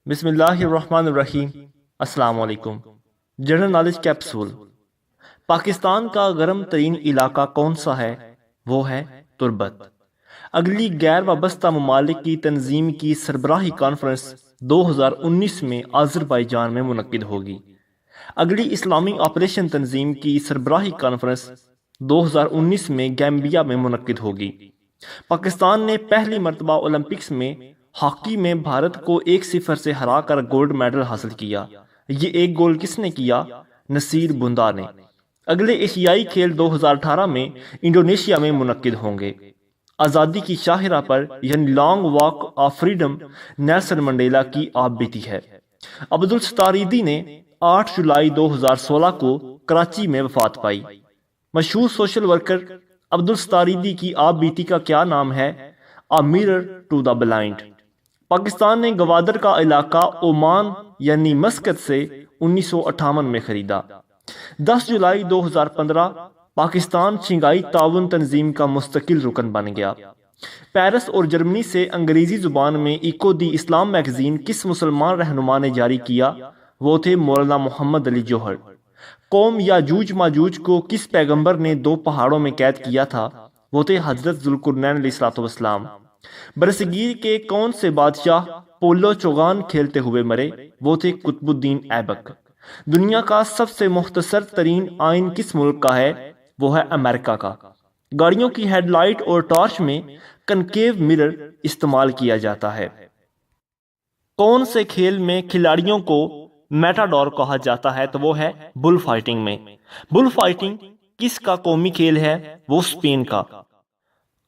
بسم اللہ الرحمن الرحیم۔ السلام علیکم۔ General knowledge capsule. پاکستان کا گرم ترین علاقہ کون سا ہے؟ وہ ہے تربت۔ اگلی غیر وابستہ ممالک کی تنظیم کی سربراہی کانفرنس 2019 میں آذربائیجان میں منعقد ہوگی۔ اگلی اسلامی آپریشن تنظیم کی سربراہی کانفرنس 2019 میں گیمبیا میں منعقد ہوگی۔ پاکستان نے پہلی مرتبہ اولمپکس میں ہاکی میں بھارت کو 1-0 سے ہرا کر گولڈ میڈل حاصل کیا۔ یہ ایک گول کس نے کیا؟ نصیر بندا نے۔ اگلے ایشیائی کھیل 2018 میں انڈونیشیا میں منعقد ہوں گے۔ آزادی کی شاہراہ پر یعنی long walk of freedom Nelson Mandela کی آپ بیتی ہے۔ عبدالستاریدی نے 8 جولائی 2016 کو کراچی میں وفات پائی۔ مشہور سوشل ورکر عبدالستاریدی کی آپ بیتی کا کیا نام ہے؟ A Mirror to the Blind۔ Pakistan نے گوادر کا علاقہ عمان یعنی مسقط سے 1958 میں خریدا۔ 10 جولائی 2015 پاکستان شنگھائی تعاون تنظیم کا مستقل رکن بن گیا۔ پیرس اور جرمنی سے انگریزی زبان میں ایکو دی اسلام میگزین کس مسلمان رہنما نے جاری کیا؟ وہ تھے مولانا محمد علی جوہر۔ قوم یاجوج ماجوج کو کس پیغمبر نے 2 پہاڑوں میں قید کیا تھا؟ وہ تھے حضرت ذوالقرنین علیہ السلام۔ برصغیر کے کون سے بادشاہ پولو چوغان کھیلتے ہوئے مرے؟ وہ تھے قطب الدین ایبک۔ دنیا کا سب سے مختصر ترین آئین کس ملک کا ہے؟ وہ ہے امریکہ کا۔ گاڑیوں کی ہیڈ لائٹ اور ٹارچ میں کنکیو مرر استعمال کیا جاتا ہے۔ کون سے کھیل میں کھلاڑیوں کو میٹاڈور کہا جاتا ہے؟ تو وہ ہے بل فائٹنگ میں۔ بل فائٹنگ کس کا قومی کھیل ہے؟ وہ اسپین کا۔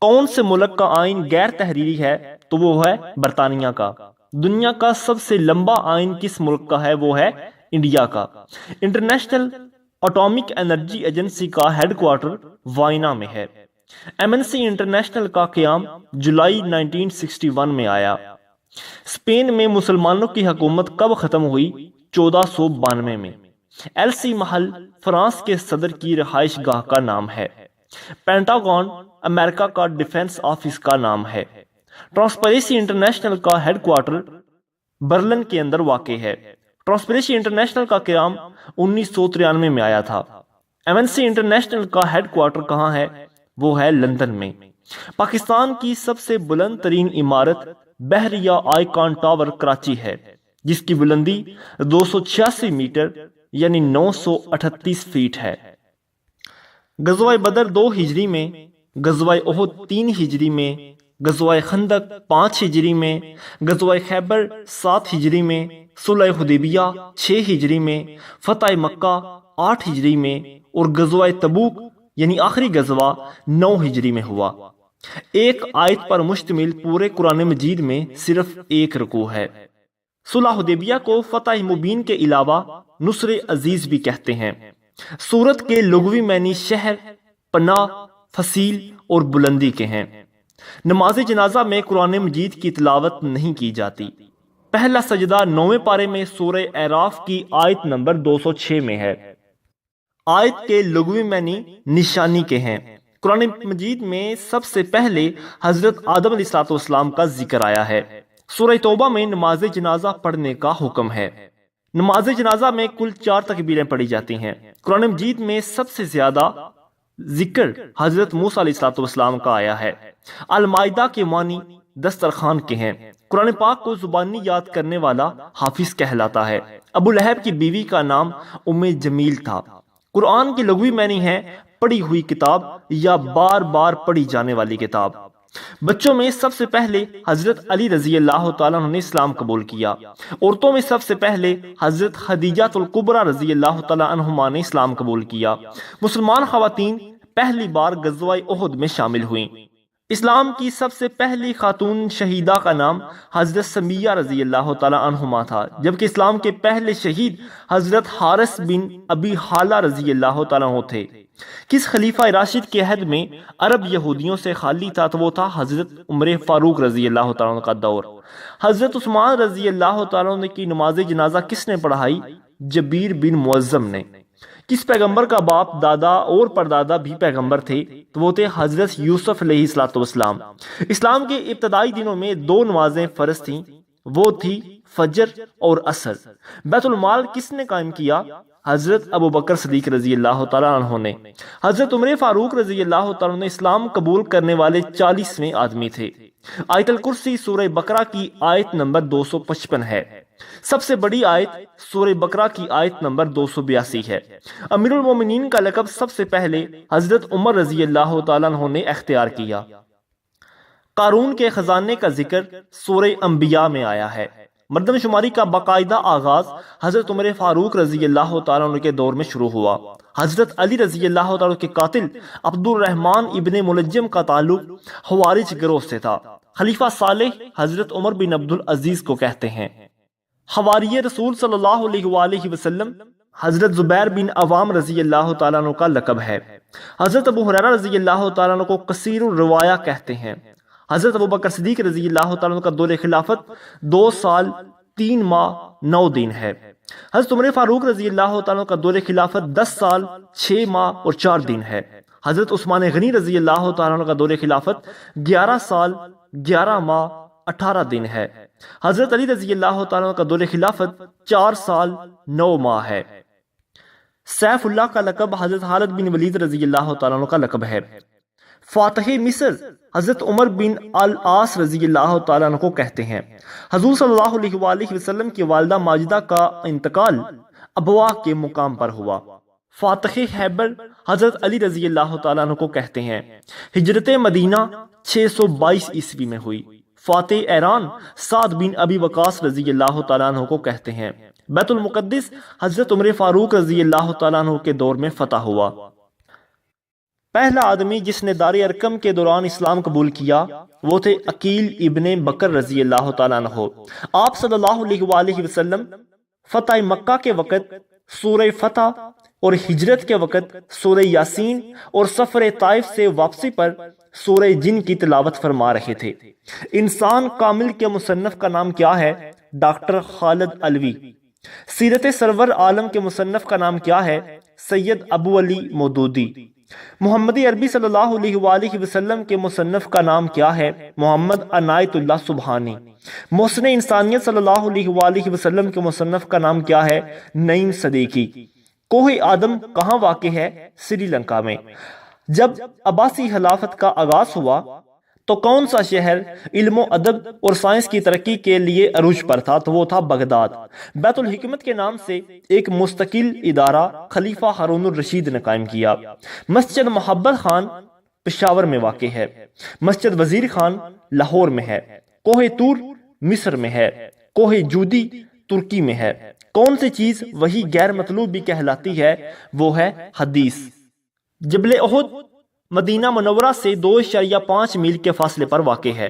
کون سے ملک کا آئین غیر تحریری ہے؟ تو وہ ہے برطانیہ کا۔ دنیا کا سب سے لمبا آئین کس ملک کا ہے؟ وہ ہے انڈیا کا۔ انٹرنیشنل اٹامک انرجی ایجنسی کا ہیڈ کوارٹر وائنا میں ہے۔ ایمنسی انٹرنیشنل کا قیام جولائی 1961 میں آیا۔ اسپین میں مسلمانوں کی حکومت کب ختم ہوئی؟ 1492 میں۔ ایل سی محل فرانس کے صدر کی رہائش گاہ کا نام ہے۔ پینٹاگون امریکہ کا ڈیفنس آفس کا نام ہے۔ ٹرانسپیرنسی انٹرنیشنل کا ہیڈ کوارٹر برلن کے اندر واقع ہے۔ ٹرانسپیرنسی انٹرنیشنل کا قیام 1993 میں آیا تھا۔ ایمنسی انٹرنیشنل کا ہیڈ کوارٹر کہاں ہے؟ وہ ہے لندن میں۔ پاکستان کی سب سے بلند ترین عمارت بحریہ آئیکن ٹاور کراچی ہے، جس کی بلندی 286 میٹر یعنی 938 فیٹ ہے۔ غزوہ بدر 2 ہجری میں، غزوہ احد 3 ہجری میں، غزوہ خندق 5 ہجری میں، غزوہ خیبر 7 ہجری میں، صلح حدیبیہ 6 ہجری میں، فتح مکہ 8 ہجری میں اور غزوہ تبوک یعنی آخری غزوہ 9 ہجری میں ہوا۔ ایک آیت پر مشتمل پورے قرآن مجید میں صرف ایک رکوع ہے۔ صلح حدیبیہ کو فتح مبین کے علاوہ نصر عزیز بھی کہتے ہیں۔ سورت کے لغوی معنی شہر، پناہ، فصیل اور بلندی کے ہیں۔ نماز جنازہ میں قرآن مجید کی تلاوت نہیں کی جاتی۔ پہلا سجدہ 9ویں پارے میں سورہ اعراف کی آیت نمبر 206 میں ہے۔ آیت کے لغوی معنی نشانی کے ہیں۔ قرآن مجید میں سب سے پہلے حضرت آدم علیہ السلام کا ذکر آیا ہے۔ سورہ توبہ میں نماز جنازہ پڑھنے کا حکم ہے۔ نماز جنازہ میں کل 4 تکبیریں پڑھی جاتی ہیں۔ قرآن مجید میں سب سے زیادہ ذکر حضرت موسیٰ علیہ السلام کا آیا ہے۔ المائدہ کے معنی دسترخوان کے ہیں۔ قرآن پاک کو زبانی یاد کرنے والا حافظ کہلاتا ہے۔ ابو لہب کی بیوی کا نام ام جمیل تھا۔ قرآن کے لغوی معنی ہے پڑھی ہوئی کتاب یا بار بار پڑھی جانے والی کتاب۔ بچوں میں سب سے پہلے حضرت علی رضی اللہ تعالیٰ عنہ نے اسلام قبول کیا۔ عورتوں میں سب سے پہلے حضرت خدیجہ الکبریٰ رضی اللہ تعالیٰ عنہما نے اسلام قبول کیا۔ مسلمان خواتین پہلی بار غزوہ احد میں شامل ہوئیں۔ اسلام کی سب سے پہلی خاتون شہیدہ کا نام حضرت سمیہ رضی اللہ تعالیٰ عنہما تھا، جبکہ اسلام کے پہلے شہید حضرت حارث بن ابی حالہ رضی اللہ تعالیٰ عنہ تھے۔ کس خلیفہ راشد کے عہد میں عرب یہودیوں سے خالی تھا؟ تو وہ تھا حضرت عمر فاروق رضی اللہ تعالیٰ عنہ کا دور۔ حضرت عثمان رضی اللہ تعالیٰ عنہ کی نماز جنازہ کس نے پڑھائی؟ جبیر بن معظم نے۔ کس پیغمبر کا باپ، دادا اور پردادا بھی پیغمبر تھے؟ تو وہ تھے حضرت یوسف علیہ السلام۔ اسلام کے ابتدائی دنوں میں 2 نمازیں فرض تھیں، وہ تھی فجر اور عصر۔ بیت المال کس نے قائم کیا؟ حضرت ابو بکر صدیق رضی اللہ تعالیٰ عنہ نے۔ حضرت عمر فاروق رضی اللہ تعالیٰ عنہ اسلام قبول کرنے والے 40ویں آدمی تھے۔ آیت الکرسی سورہ بقرہ کی آیت نمبر 255 ہے۔ سب سے بڑی آیت سورہ بقرہ کی آیت نمبر 282 ہے۔ امیر المومنین کا لقب سب سے پہلے حضرت عمر رضی اللہ تعالیٰ عنہ نے اختیار کیا۔ قارون کے خزانے کا ذکر سورہ انبیاء میں آیا ہے۔ مردم شماری کا باقاعدہ آغاز حضرت عمر فاروق رضی اللہ تعالیٰ عنہ کے دور میں شروع ہوا۔ حضرت علی رضی اللہ تعالیٰ عنہ کے قاتل عبد الرحمن ابن ملجم کا تعلق خوارج گروہ سے تھا۔ خلیفہ صالح حضرت عمر بن عبد العزیز کو کہتے ہیں۔ حواری رسول صلی اللہ علیہ وآلہ وسلم حضرت زبیر بن عوام رضی اللہ تعالیٰ عنہ کا لقب ہے۔ حضرت ابو ہریرہ رضی اللہ تعالیٰ عنہ کو کثیر الروایا کہتے ہیں۔ حضرت ابو بکر صدیق رضی اللہ تعالیٰ عنہ کا دور خلافت 2 سال 3 ماہ 9 دن ہے۔ حضرت عمر فاروق رضی اللہ تعالیٰ عنہ کا دور خلافت 10 سال 6 ماہ اور 4 دن ہے۔ حضرت عثمان غنی رضی اللہ تعالیٰ عنہ کا دور خلافت 11 سال 11 ماہ 18 دن ہے۔ حضرت علی رضی اللہ تعالیٰ عنہ کا دور خلافت 4 سال 9 ماہ ہے۔ سیف اللہ کا لقب حضرت خالد بن ولید رضی اللہ تعالیٰ عنہ کا لقب ہے۔ فاتح مصر حضرت عمر بن العاص رضی اللہ تعالیٰ عنہ کو کہتے ہیں۔ حضور صلی اللہ علیہ وآلہ وسلم کی والدہ ماجدہ کا انتقال ابوا کے مقام پر ہوا۔ فاتح خیبر حضرت علی رضی اللہ تعالیٰ عنہ کو کہتے ہیں۔ ہجرت مدینہ 622 عیسوی میں ہوئی۔ فاتح ایران سعد بن ابی وقاص رضی اللہ تعالیٰ عنہ کو کہتے ہیں۔ بیت المقدس حضرت عمر فاروق رضی اللہ تعالیٰ عنہ کے دور میں فتح ہوا۔ پہلا آدمی جس نے دار ارقم کے دوران اسلام قبول کیا وہ تھے عقیل ابن بکر رضی اللہ تعالیٰ عنہ۔ آپ صلی اللہ علیہ وآلہ وسلم فتح مکہ کے وقت سورہ فتح اور ہجرت کے وقت سورہ یاسین اور سفر طائف سے واپسی پر سورہ جن کی تلاوت فرما رہے تھے۔ انسان کامل کے مصنف کا نام کیا ہے؟ ڈاکٹر خالد علوی۔ سیرت سرور عالم کے مصنف کا نام کیا ہے؟ سید ابو علی مودودی۔ محمد عربی صلی اللہ علیہ وآلہ وسلم کے مصنف کا نام کیا ہے؟ محمد عنایت اللہ سبحانی۔ محسن انسانیت صلی اللہ علیہ وآلہ وسلم کے مصنف کا نام کیا ہے؟ نعیم صدیقی۔ کوہ آدم کہاں واقع ہے؟ سری لنکا میں۔ جب عباسی خلافت کا آغاز ہوا تو کون سا شہر علم و ادب اور سائنس کی ترقی کے لیے عروج پر تھا؟ تو وہ تھا بغداد۔ بیت الحکمت کے نام سے ایک مستقل ادارہ خلیفہ ہارون الرشید نے قائم کیا۔ مسجد محبت خان پشاور میں واقع ہے۔ مسجد وزیر خان لاہور میں ہے۔ کوہ طور مصر میں ہے۔ کوہ جودی ترکی میں ہے۔ کون سی چیز وہی غیر مطلوب بھی کہلاتی ہے؟ وہ ہے حدیث۔ جبل احد مدینہ منورہ سے 2.5 میل کے فاصلے پر واقع ہے۔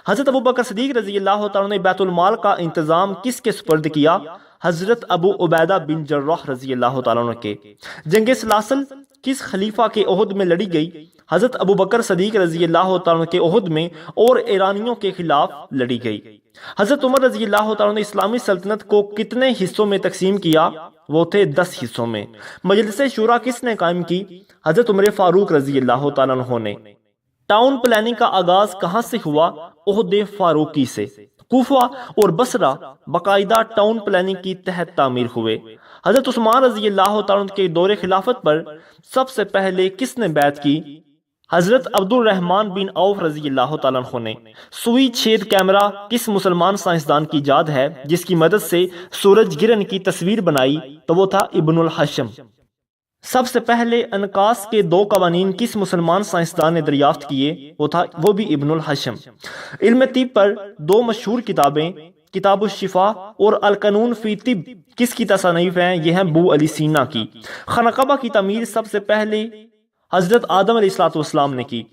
حضرت ابو بکر صدیق رضی اللہ تعالیٰ نے بیت المال کا انتظام کس کے سپرد کیا؟ حضرت ابو عبیدہ بن جراح رضی اللہ تعالیٰ کے۔ جنگ سلاسل کس خلیفہ کے عہد میں لڑی گئی؟ حضرت ابو بکر صدیق رضی اللہ تعالیٰ کے عہد میں اور ایرانیوں کے خلاف لڑی گئی۔ حضرت عمر رضی اللہ تعالیٰ نے اسلامی سلطنت کو کتنے حصوں میں تقسیم کیا؟ وہ تھے 10 حصوں میں۔ مجلس شورا کس نے قائم کی؟ حضرت عمر فاروق رضی اللہ تعالیٰ عنہ نے۔ ٹاؤن پلاننگ کا آغاز کہاں سے ہوا؟ عہد فاروقی سے۔ کوفہ اور بصرہ باقاعدہ ٹاؤن پلاننگ کی تحت تعمیر ہوئے۔ حضرت عثمان رضی اللہ تعالیٰ عنہ کے دور خلافت پر سب سے پہلے کس نے بیعت کی؟ حضرت عبد الرحمن بن عوف رضی اللہ تعالیٰ عنہ نے۔ سوئی چھید کیمرہ کس مسلمان سائنسدان کی ایجاد ہے جس کی مدد سے سورج گرہن کی تصویر بنائی؟ تو وہ تھا ابن الحشم۔ سب سے پہلے انعکاس کے 2 قوانین کس مسلمان سائنسدان نے دریافت کیے؟ وہ بھی ابن الحشم۔ علم طب پر 2 مشہور کتابیں کتاب الشفا اور القانون فی طب کس کی تصانیف ہیں؟ یہ ہیں ابو علی سینا کی۔ خانہ کعبہ کی تعمیر سب سے پہلے حضرت آدم علیہ السلام نے کی۔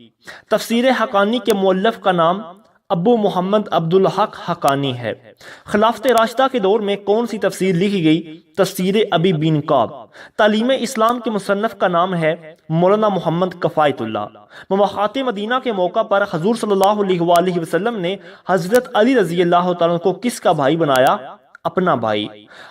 تفسیر حقانی کے مؤلف کا نام ابو محمد عبد الحق حقانی ہے۔ خلافت راشدہ کے دور میں کون سی تفسیر لکھی گئی؟ تفسیر ابی بن کعب۔ تعلیم اسلام کے مصنف کا نام ہے مولانا محمد کفایت اللہ۔ مواخات مدینہ کے موقع پر حضور صلی اللہ علیہ وآلہ وسلم نے حضرت علی رضی اللہ تعالیٰ کو کس کا بھائی بنایا؟ اپنا بھائی۔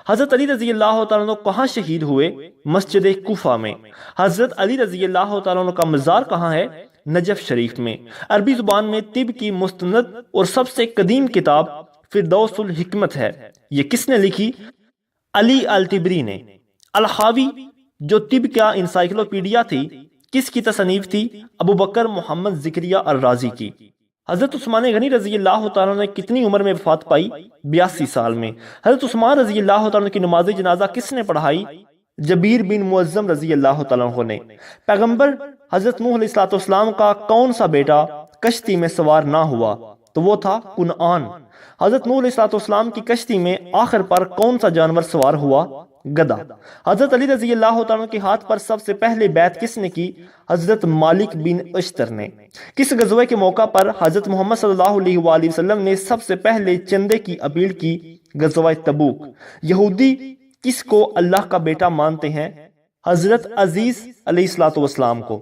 حضرت علی رضی اللہ تعالیٰ عنہ کہاں شہید ہوئے؟ مسجد کوفہ میں۔ حضرت علی رضی اللہ تعالیٰ عنہ کا مزار کہاں ہے؟ نجف شریف میں۔ عربی زبان میں طب کی مستند اور سب سے قدیم کتاب فردوس الحکمت ہے، یہ کس نے لکھی؟ علی التبری نے۔ الحاوی جو طب کا انسائکلوپیڈیا تھی، کس کی تصنیف تھی؟ ابو بکر محمد زکریا الرازی کی۔ حضرت عثمان غنی رضی اللہ تعالیٰ نے کتنی عمر میں وفات پائی؟ 82 سال میں۔ حضرت عثمان رضی اللہ تعالیٰ کی نماز جنازہ کس نے پڑھائی؟ جبیر بن معظم رضی اللہ تعالیٰ عنہ نے۔ پیغمبر حضرت نوح علیہ السلام کا کون سا بیٹا کشتی میں سوار نہ ہوا؟ تو وہ تھا کنعان۔ حضرت نوح علیہ السلام کی کشتی میں آخر پر کون سا جانور سوار ہوا؟ گدھا۔ حضرت علی رضی اللہ تعالیٰ کے ہاتھ پر سب سے پہلے بیعت کس نے کی؟ حضرت مالک بن اشتر نے۔ کس غزوے کے موقع پر حضرت محمد صلی اللہ علیہ وآلہ وسلم نے سب سے پہلے چندے کی اپیل کی؟ غزوہ تبوک۔ یہودی کس کو اللہ کا بیٹا مانتے ہیں؟ حضرت عزیز علیہ السلام کو۔